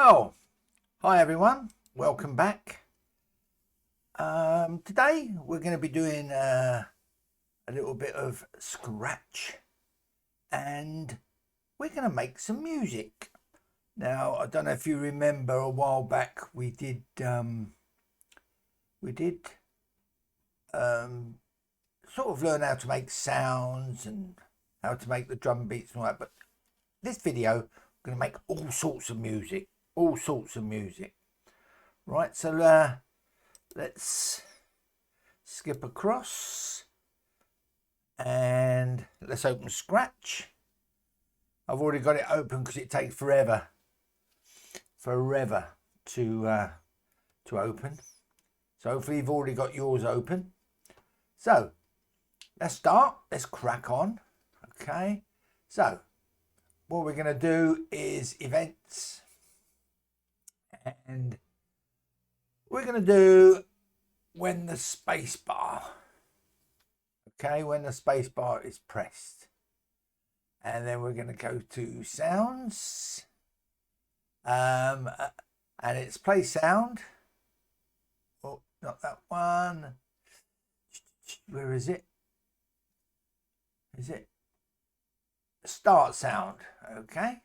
Well, hi everyone, welcome back. Today we're going to be doing a little bit of scratch and we're going to make some music. Now, I don't know if you remember a while back we did sort of learn how to make sounds and how to make the drum beats and all that, but this video I'm going to make all sorts of music. Right, so let's skip across and let's open Scratch. I've already got it open because it takes forever to open. So hopefully you've already got yours open. So let's start. Let's crack on. Okay. So what we're going to do is events, and we're going to do when the space bar. Okay, when the space bar is pressed. And then we're going to go to sounds. And it's play sound. Oh, not that one. Where is it? Is it? Start sound. Okay.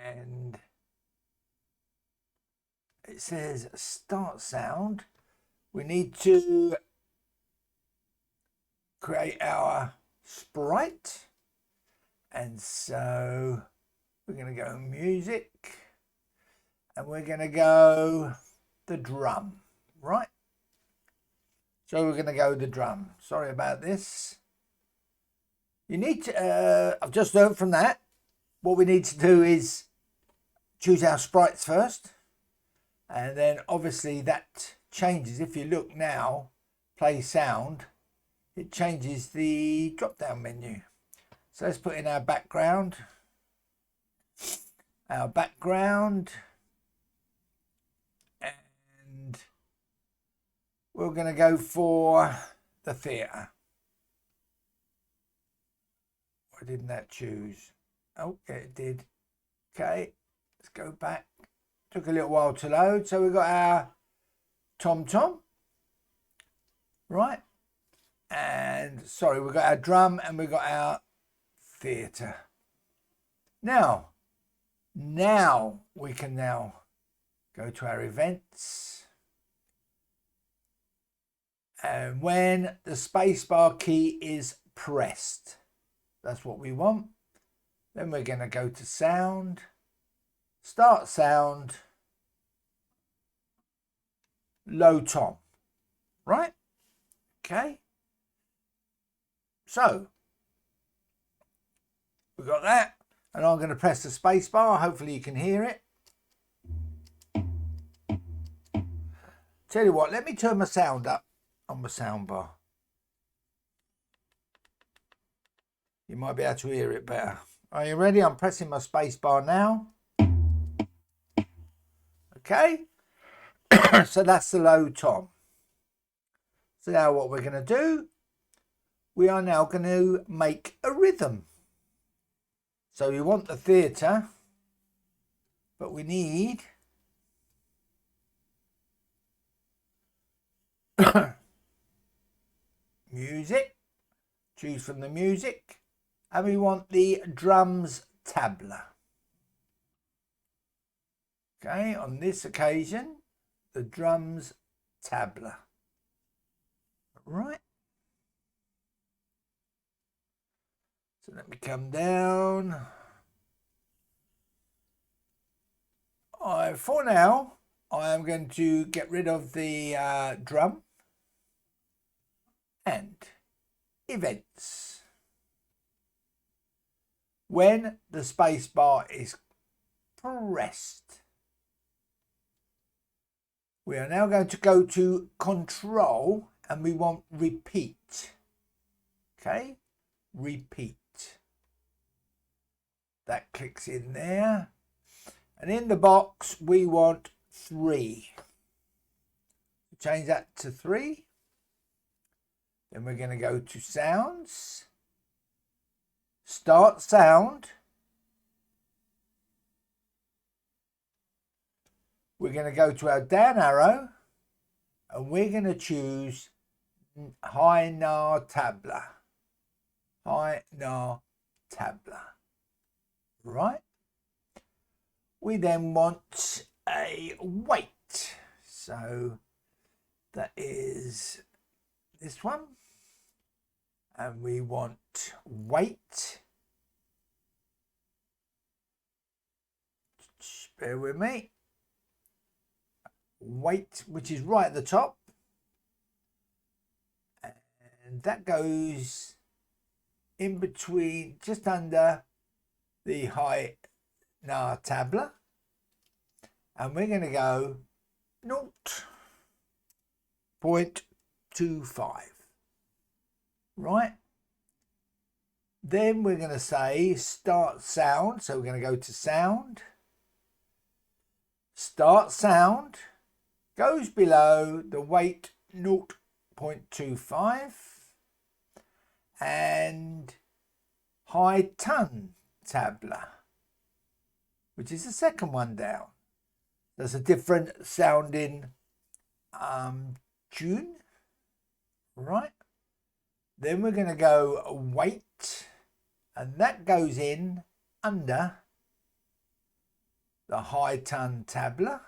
And it says start sound. We need to create our sprite, and so we're going to go music and we're going to go the drum, right? So we're going to go the drum. Sorry about this. You need to I've just learned from that what we need to do is choose our sprites first, and then obviously that changes. If you look now, play sound, it changes the drop down menu. So let's put in our background. And we're going to go for the theatre. Why didn't that choose? Oh, yeah, it did. Okay, let's go back. Took a little while to load. So we've got our tom-tom, right? And sorry, we've got our drum and we've got our theatre. Now we can now go to our events. And when the spacebar key is pressed, that's what we want. Then we're going to go to sound, start sound, low tom, right? Okay. So we've got that, and I'm going to press the space bar. Hopefully you can hear it. Tell you what, let me turn my sound up on my sound bar. You might be able to hear it better. Are you ready? I'm pressing my space bar now. Okay. So that's the low tom. So now what we're going to do, we are now going to make a rhythm. So we want the theatre, but we need music. Choose from the music. And we want the drums tabla. Okay, on this occasion, the drums tabla. Right. So let me come down. For now, I am going to get rid of the drum and events. When the space bar is pressed, we are now going to go to control and we want repeat. Okay, repeat. That clicks in there. And in the box, we want 3. Change that to 3. Then we're going to go to sounds, start sound, we're going to go to our down arrow and we're going to choose high na tabla. High na tabla. Right. We then want a weight. So that is this one. And we want weight. Just bear with me. Weight, which is right at the top. And that goes in between, just under the high na tabla. And we're going to go 0.25. Right. Then we're going to say start sound. So we're going to go to sound. Start sound goes below the weight 0.25 and high ton tabla, which is the second one down. There's a different sounding tune, right? Then we're going to go weight, and that goes in under the high ton tabla.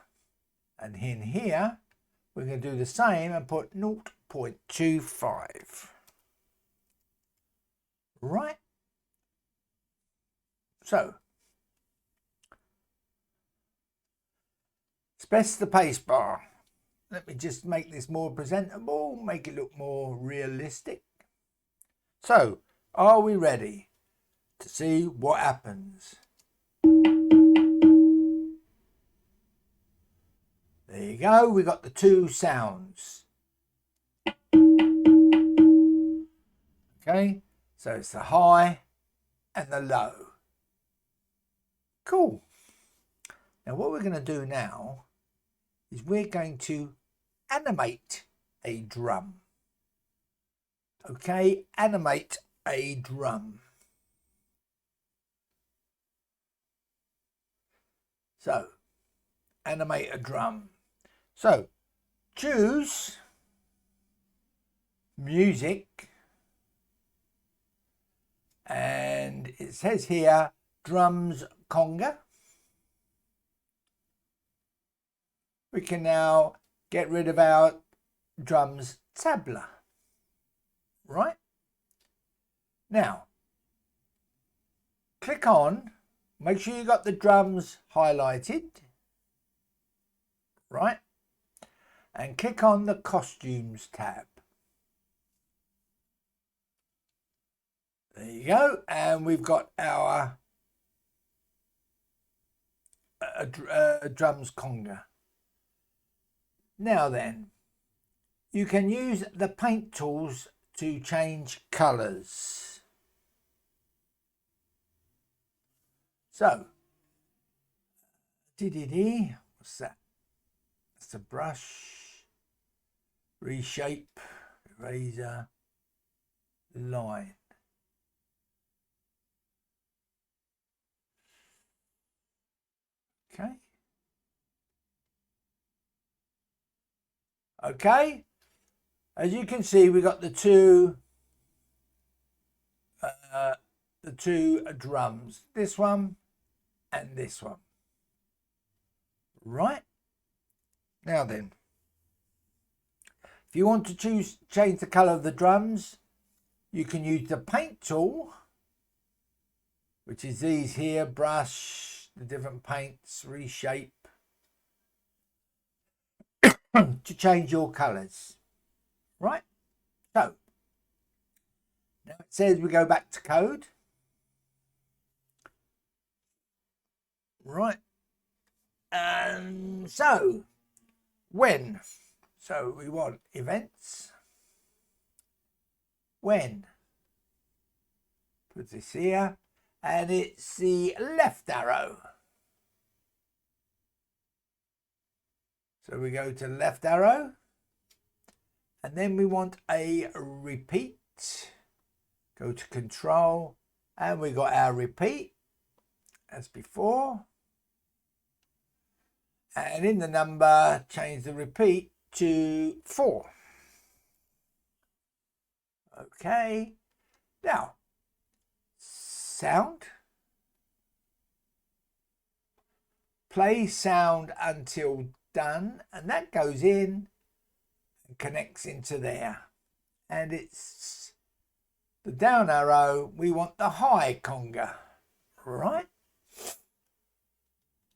And in here, we're going to do the same and put 0.25. Right? So, press the pace bar. Let me just make this more presentable, make it look more realistic. So, are we ready to see what happens? There you go, we got the two sounds. Okay, so it's the high and the low. Cool. Now what we're going to do now is we're going to animate a drum. Okay, animate a drum. So, animate a drum. So, choose music, and it says here drums conga. We can now get rid of our drums tabla. Right? Now, click on, make sure you got the drums highlighted. Right? And click on the costumes tab. There you go. And we've got our drums conga. Now then, you can use the paint tools to change colours. So, what's that? That's a brush. Reshape, eraser, line. Okay. Okay. As you can see, we got the two drums. This one and this one. Right. Now then, if you want to change the colour of the drums, you can use the paint tool, which is these here, brush, the different paints, reshape, to change your colours. Right? So, now it says we go back to code. Right. And so, when? So we want events. When? Put this here. And it's the left arrow. So we go to left arrow. And then we want a repeat. Go to control. And we got our repeat as before. And in the number, change the repeat to 4. Okay. Now, sound. Play sound until done, and that goes in and connects into there. And it's the down arrow, we want the high conga, right?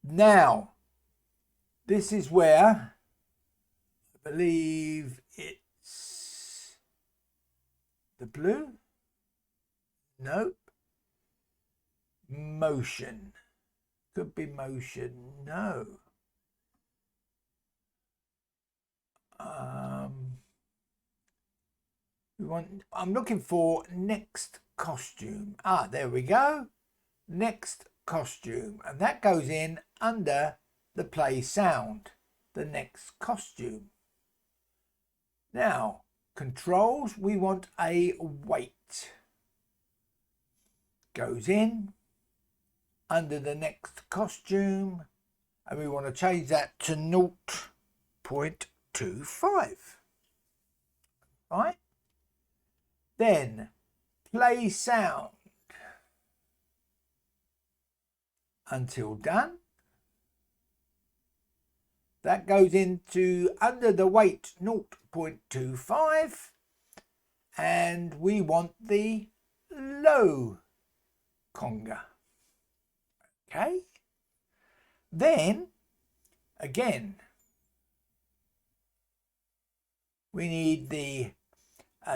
Now, this is where I believe it's the blue. Nope. Motion. Could be motion. No. I'm looking for next costume. Ah, there we go. Next costume. And that goes in under the play sound. The next costume. Now, controls, we want a weight. Goes in under the next costume, and we want to change that to 0.25. Right? Then play sound until done. That goes into under the weight 0.25, and we want the low conga. Okay. Then again, we need the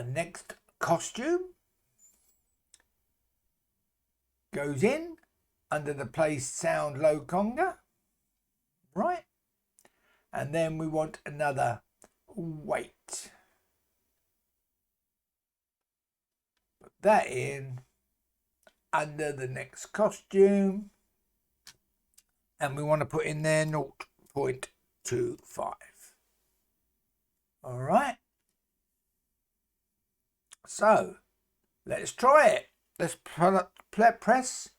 next costume. Goes in under the play sound low conga, right? And then we want another weight. Put that in under the next costume, and we want to put in there 0.25. All right. So let's try it. Let's press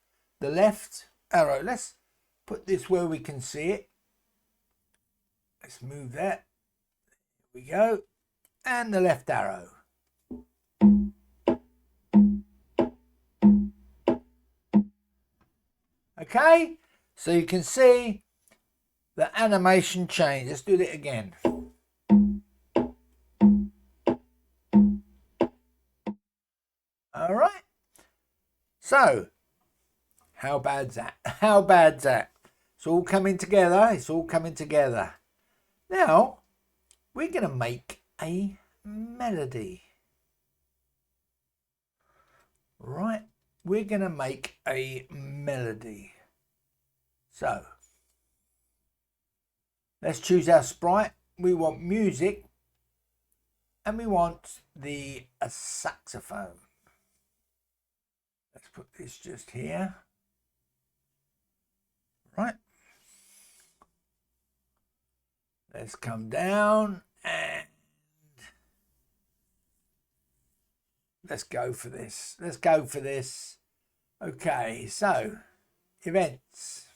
the left arrow. Let's put this where we can see it. Let's move that. There we go. And the left arrow. Okay, so you can see the animation change. Let's do it again. All right. So, how bad's that? How bad's that? It's all coming together. It's all coming together. Now, we're going to make a melody. Right. We're going to make a melody. So, let's choose our sprite. We want music, and we want the saxophone. Let's put this just here. Right. Let's come down and let's go for this. Let's go for this. Okay, so events.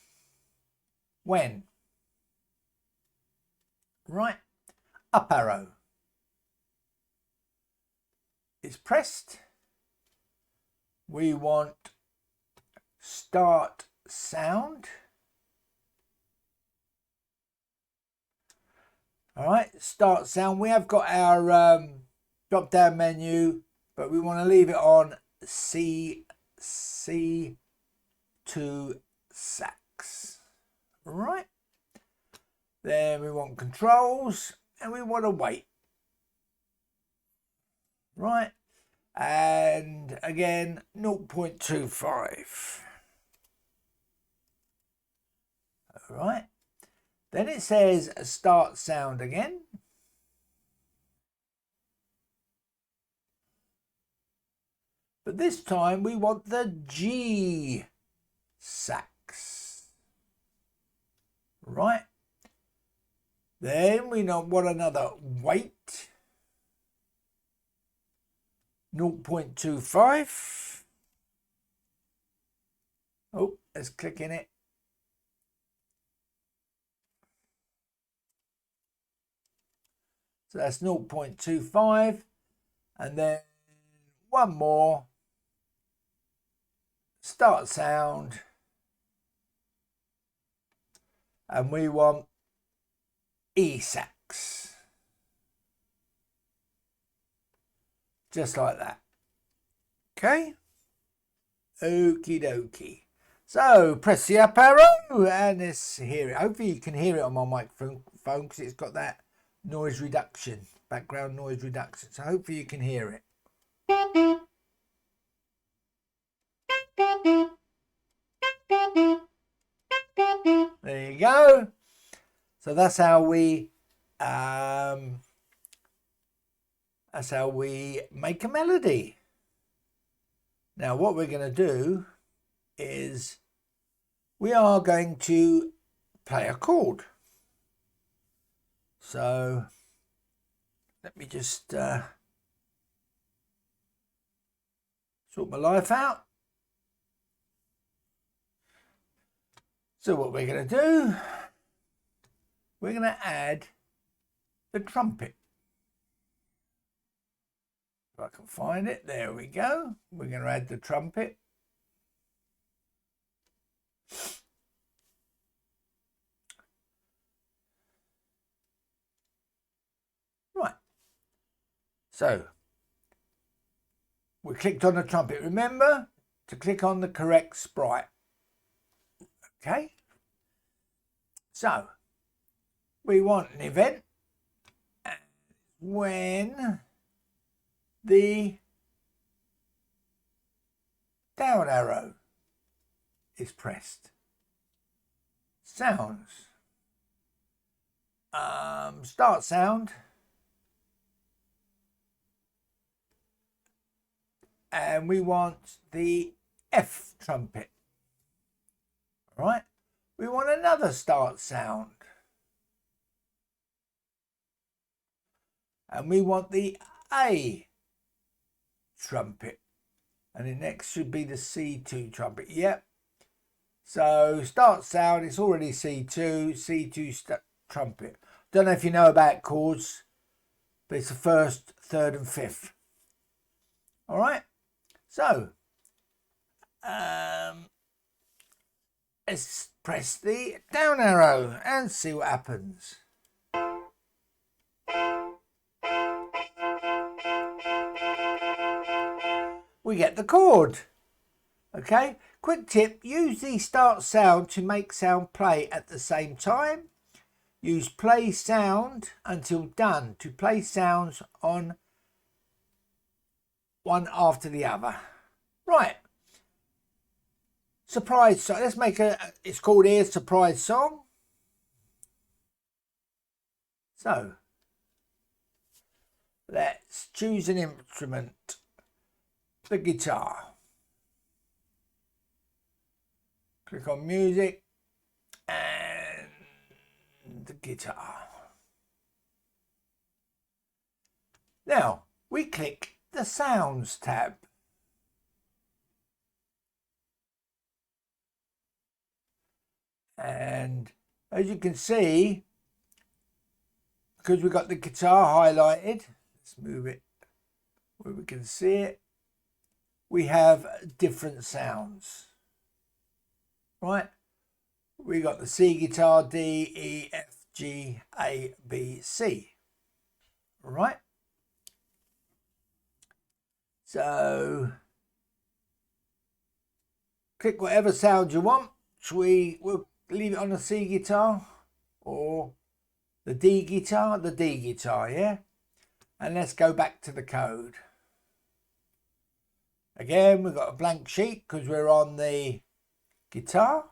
When. Right. Up arrow is pressed. We want start sound. All right, start sound. We have got our drop down menu, but we want to leave it on C2 sax. All right. Then we want controls, and we want to wait. Right. And again, 0.25. All right. Then it says start sound again. But this time we want the G sax. Right. Then we want another weight. 0.25. Oh, let's click in it. So that's 0.25. And then one more. Start sound. And we want E sax. Just like that. Okay. Okie dokie. So press the up arrow and let's hear it. Hopefully you can hear it on my microphone because it's got that noise reduction, background noise reduction. So hopefully you can hear it. There you go. So that's how we make a melody. Now what we're going to do is we are going to play a chord. So let me just sort my life out. So what we're going to do, we're going to add the trumpet. If I can find it, there we go. We're going to add the trumpet. Right. So we clicked on the trumpet. Remember to click on the correct sprite. Okay. So we want an event when the down arrow is pressed. Sounds. Start sound. And we want the F trumpet. All right. We want another start sound. And we want the A trumpet. And the next should be the C2 trumpet. Yep. So start sound, it's already C2, C2 trumpet. Don't know if you know about chords, but it's the first, third and fifth. All right. So let's press the down arrow and see what happens. We get the chord. Okay, quick tip, use the start sound to make sound play at the same time. Use play sound until done to play sounds on one after the other. Right. Surprise song. Let's make it's called here surprise song. So let's choose an instrument. The guitar. Click on music and the guitar. Now we click the sounds tab. And as you can see, because we've got the guitar highlighted, let's move it where we can see it, we have different sounds. Right? We got the C guitar, D, E, F, G, A, B, C. Right? So click whatever sound you want. We'll leave it on the C guitar or the D guitar, yeah? And let's go back to the code. Again, we've got a blank sheet because we're on the guitar.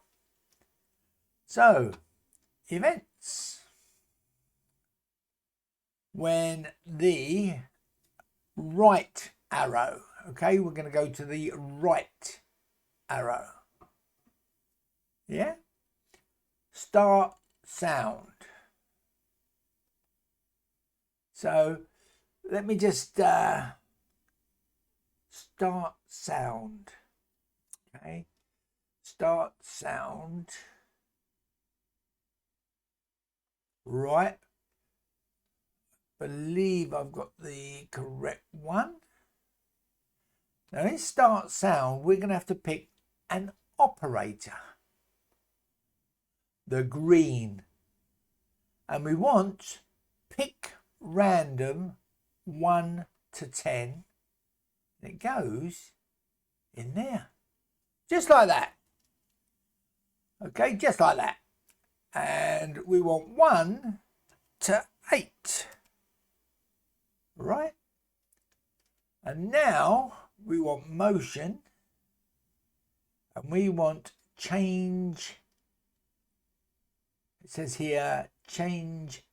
So, events. When the right arrow, okay, we're going to go to the right arrow. Yeah? Start sound. So, let me just start sound. Okay? Start sound. Right. believe I've got the correct one. Now in start sound, we're going to have to pick an operator, the green, and we want pick random 1 to 10. And it goes in there, just like that. Okay, just like that. And we want 1 to 8, right? And now we want motion, and we want change. It says here, change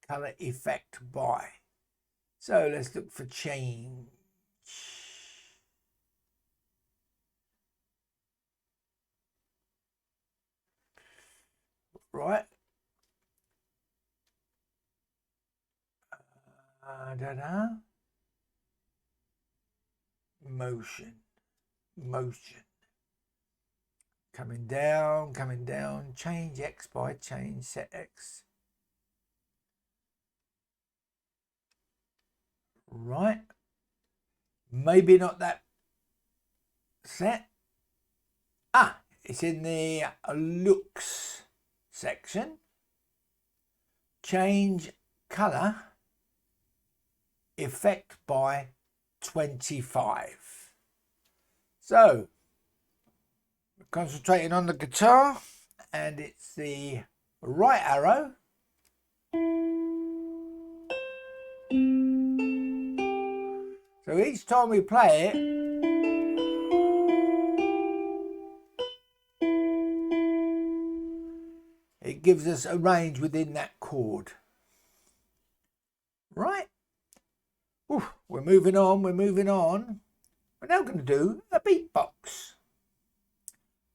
color effect by. So let's look for change. Right. Motion. Coming down, change X by change set X. Right. Maybe not that set. It's in the looks section. Change color effect by 25. So we're concentrating on the guitar, and it's the right arrow. So each time we play it, it gives us a range within that chord. Right? Ooh, we're moving on. We're now going to do a beatbox.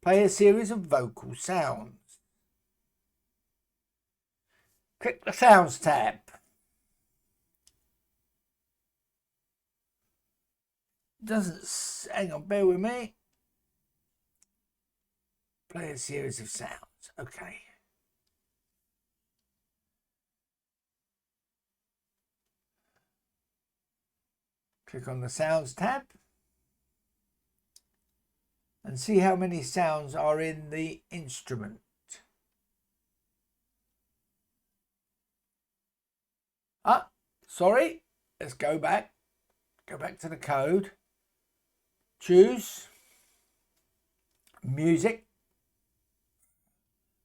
Play a series of vocal sounds. Click the Sounds tab. Hang on, bear with me. Play a series of sounds. Okay. Click on the Sounds tab and see how many sounds are in the instrument. Sorry. Let's go back. Go back to the code. Choose music.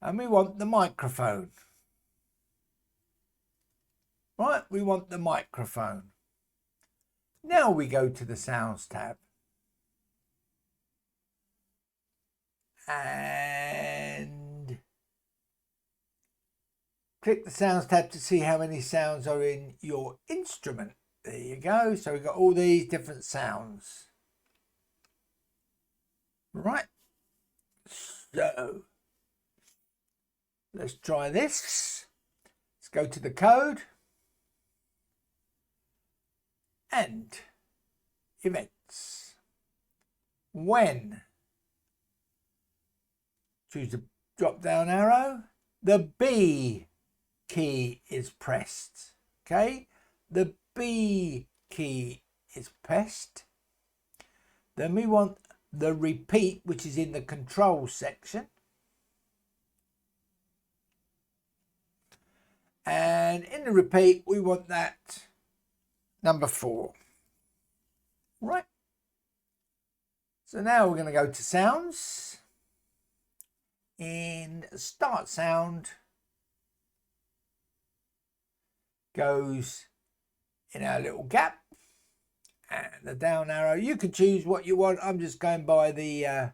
And we want the microphone. Right, we want the microphone. Now we go to the Sounds tab. And click the Sounds tab to see how many sounds are in your instrument. There you go. So we've got all these different sounds. Right. So let's try this. Let's go to the code and events. When, choose the drop down arrow, the B key is pressed. Okay, the B key is pressed. Then we want the repeat, which is in the control section. And in the repeat, we want that number 4. Right. So now we're going to go to sounds. In start sound goes in our little gap, and the down arrow, you can choose what you want. I'm just going by the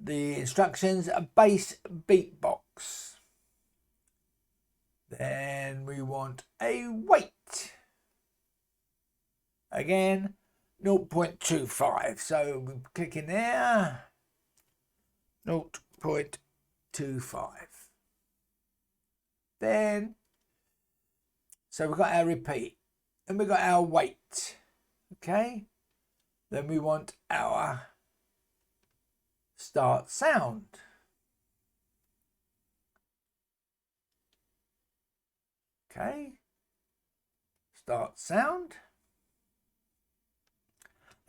instructions. A bass beatbox. Then we want a weight. Again, 0.25. So we click in there. 0.25. Then, so we've got our repeat and we've got our weight. Okay. Then we want our start sound. Okay, start sound.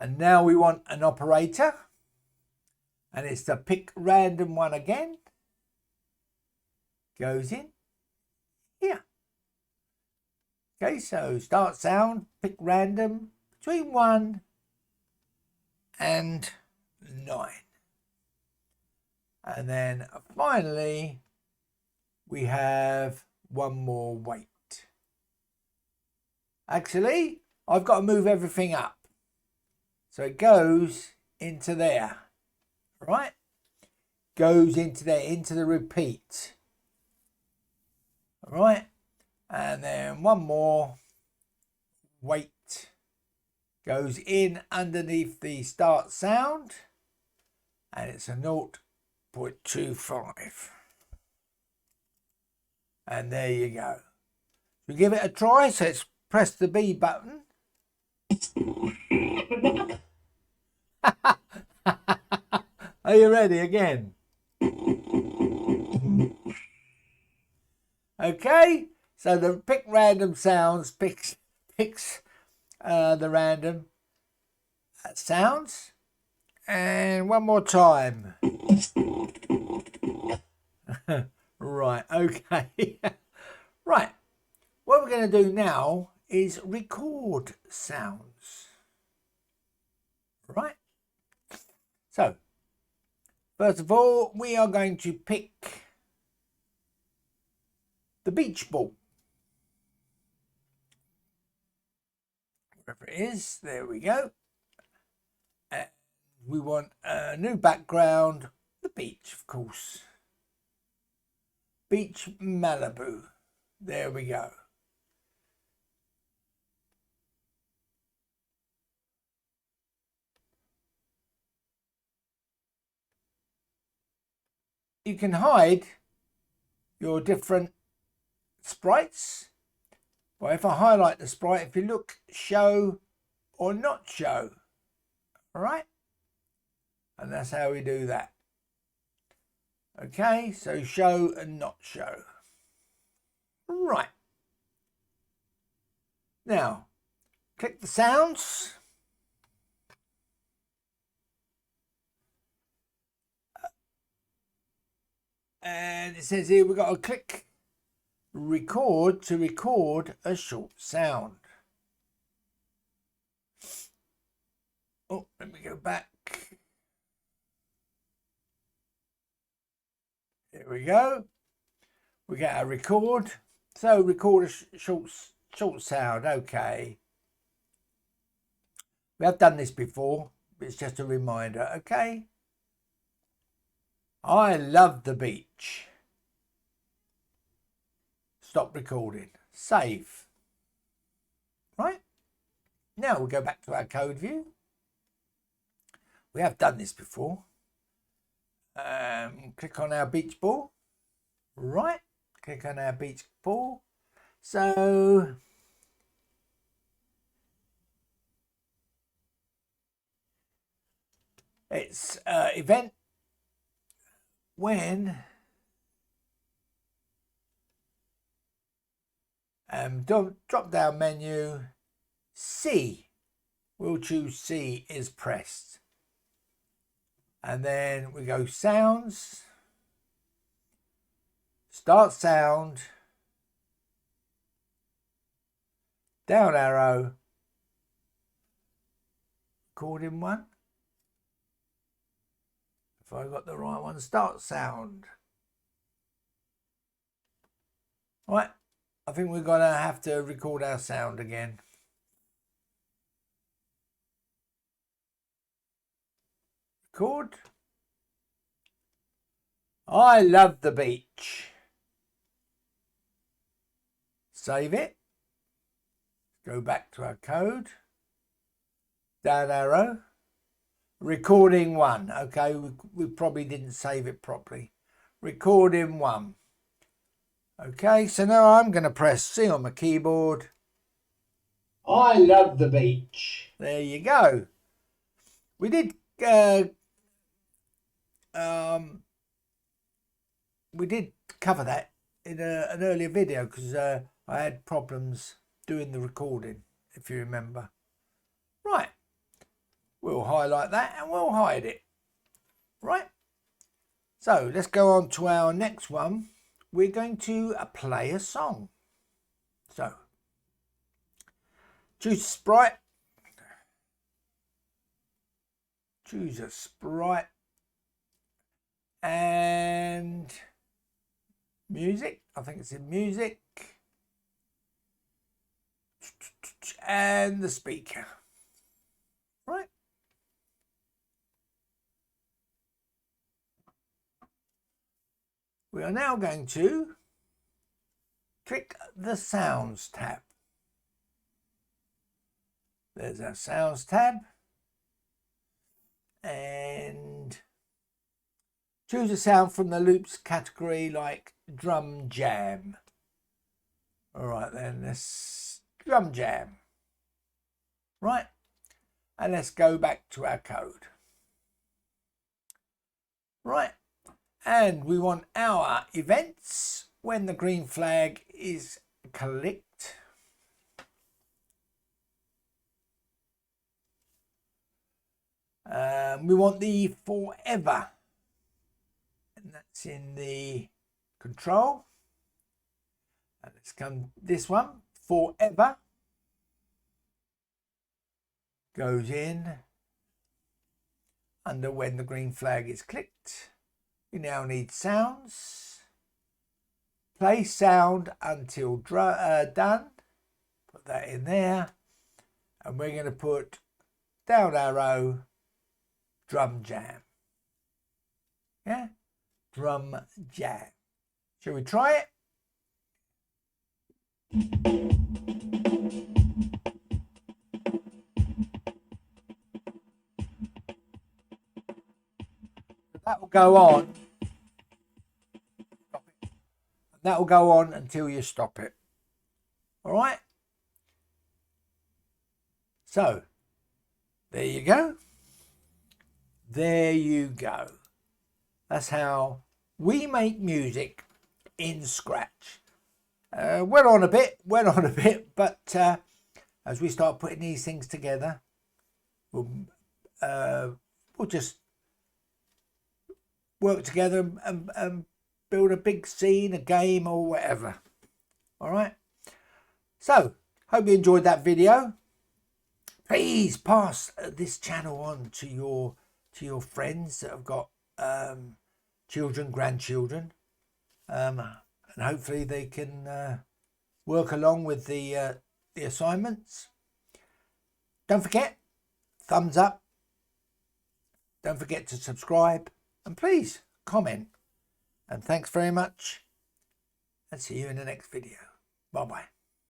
And now we want an operator, and it's the pick random one again. Goes in here. Okay, so start sound, pick random between 1 and 9. And then finally, we have one more wait. Actually, I've got to move everything up. So it goes into there, right? Goes into there, into the repeat. All right. And then one more wait. Goes in underneath the start sound. And it's a 0.25. And there you go. We give it a try. So let's press the B button. Are you ready again? Okay, so the pick random sounds picks the random sounds, and one more time. Right, okay. Right, what we're going to do now is record sounds. Right, so first of all, we are going to pick the beach ball. Wherever it is, there we go. And we want a new background, the beach, of course. Beach Malibu. There we go. You can hide your different sprites. Well, if I highlight the sprite, if you look, show or not show. All right. And that's how we do that. Okay, so show and not show. Right. Now, click the sounds. And it says here we've got to click record to record a short sound. Oh, let me go back. Here we go. We get a record. So record a short sound. Okay. We have done this before, but it's just a reminder. Okay. I love the beach. Stop recording. Save. Right. Now we'll go back to our code view. We have done this before. Click on our beach ball. Right. Click on our beach ball. So it's event when drop down menu C. We'll choose C is pressed. And then we go sounds, start sound, down arrow, recording one. If I got the right one, start sound. Right, I think we're going to have to record our sound again. Record. I love the beach. Save it. Go back to our code. Down arrow. Recording one. Okay, we probably didn't save it properly. Recording one. Okay, so now I'm going to press C on my keyboard. I love the beach. There you go. We did we did cover that in an earlier video because I had problems doing the recording, if you remember. Right, we'll highlight that and we'll hide it. Right, so let's go on to our next one. We're going to play a song. So choose sprite. Choose a sprite and music. I think it's in music. And the speaker. Right. We are now going to click the Sounds tab. There's our Sounds tab. And choose a sound from the loops category like drum jam. All right then, let's drum jam. Right, and let's go back to our code. Right, and we want our events when the green flag is clicked. We want the forever, and that's in the control. And let's come this one, forever, goes in under when the green flag is clicked. We now need sounds. Play sound until done. Put that in there. And we're going to put down arrow drum jam. Yeah, drum jam. Shall we try it? That will go on. Stop it. That will go on until you stop it. All right. So there you go. There you go. That's how we make music in Scratch. Went on a bit, but as we start putting these things together, we'll just work together and build a big scene, a game or whatever. All right. So, hope you enjoyed that video. Please pass this channel on to your friends that have got children, grandchildren, and hopefully they can work along with the assignments. Don't forget, thumbs up. Don't forget to subscribe, and please comment. And thanks very much, and see you in the next video. Bye bye.